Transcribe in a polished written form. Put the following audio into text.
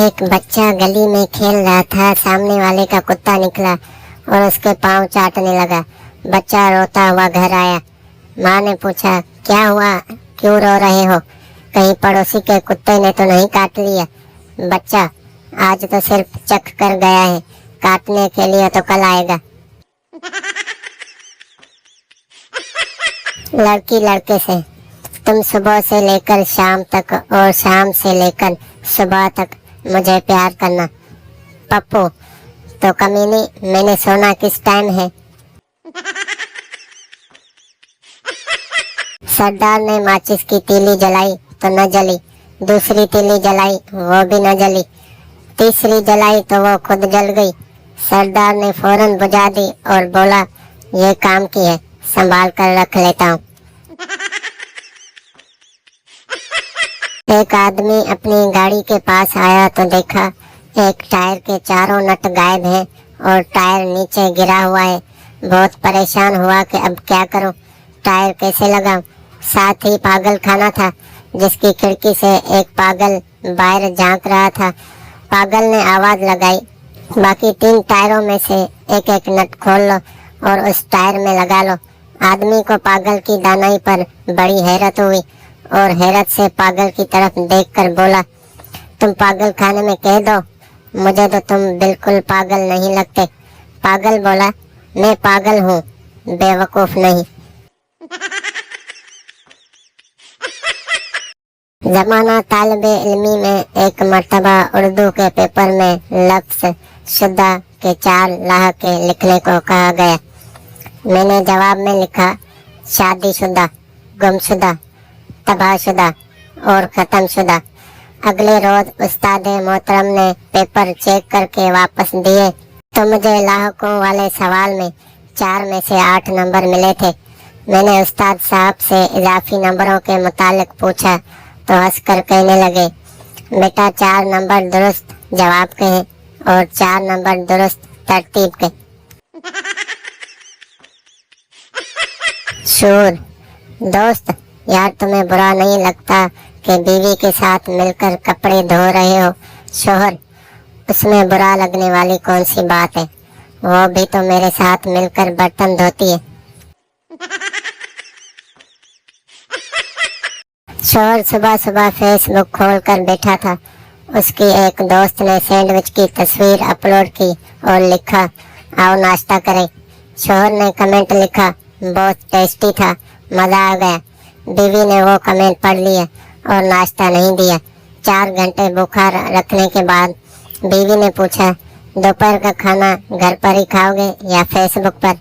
एक बच्चा गली में खेल रहा था। सामने वाले का कुत्ता निकला और उसके पाँव चाटने लगा। बच्चा रोता हुआ घर आया। माँ ने पूछा, क्या हुआ, क्यों रो रहे हो? कहीं पड़ोसी के कुत्ते ने तो नहीं काट लिया? बच्चा, आज तो सिर्फ चख कर गया है, काटने के लिए तो कल आएगा। लड़की लड़के से, तुम सुबह से लेकर शाम तक और शाम से लेकर सुबह तक मुझे प्यार करना। पप्पू, तो कमीनी, मैंने सोना किस टाइम है? सरदार ने माचिस की तीली जलाई तो न जली, दूसरी तीली जलाई वो भी न जली, तीसरी जलाई तो वो खुद जल गई। सरदार ने फौरन बुझा दी और बोला, ये काम की है, संभाल कर रख लेता हूँ। एक आदमी अपनी गाड़ी के पास आया तो देखा एक टायर के चारों नट गायब हैं और टायर नीचे गिरा हुआ है। बहुत परेशान हुआ कि अब क्या करूं, टायर कैसे लगाऊं। साथ ही पागल खाना था जिसकी खिड़की से एक पागल बाहर झांक रहा था। पागल ने आवाज लगाई, बाकी 3 टायरों में से एक एक नट खोल लो और उस टायर में लगा लो। आदमी को पागल की दानाई पर बड़ी हैरत हुई और हैरत से पागल की तरफ देखकर बोला, तुम पागल खाने में कह दो, मुझे तो तुम बिल्कुल पागल नहीं लगते। पागल बोला, मैं पागल हूँ, बेवकूफ नहीं। जमाना तालिबे इल्मी में एक मर्तबा उर्दू के पेपर में लफ्ज शुदा के 4 लाह के लिखने को कहा गया। मैंने जवाब में लिखा, शादीशुदा, गुमशुदा, तबाहशुदा और खत्मशुदा। अगले रोज उस्ताद मोहतरम ने पेपर चेक करके वापस दिए तो मुझे लाहकों वाले सवाल में 4 में से 8 नंबर मिले थे। मैंने उस्ताद साहब से इजाफी नंबरों के मुतालिक पूछा तो हंसकर कहने लगे, बेटा 4 नंबर दुरुस्त जवाब के हैं और 4 नंबर दुरुस्त तरतीब के। शूर, दोस्त, यार तुम्हें बुरा नहीं लगता कि बीवी के साथ मिलकर कपड़े धो रहे हो? शोहर, उसमें बुरा लगने वाली कौन सी बात है, वो भी तो मेरे साथ मिलकर बर्तन धोती है। शोहर सुबह सुबह फेसबुक खोलकर बैठा था। उसकी एक दोस्त ने सैंडविच की तस्वीर अपलोड की और लिखा, आओ नाश्ता करें। शोहर ने कमेंट लिखा, बहुत टेस्टी था, मजा आ गया। बीवी ने वो कमेंट पढ़ लिया और नाश्ता नहीं दिया। 4 घंटे बुखार रखने के बाद बीवी ने पूछा, दोपहर का खाना घर पर ही खाओगे या फेसबुक पर?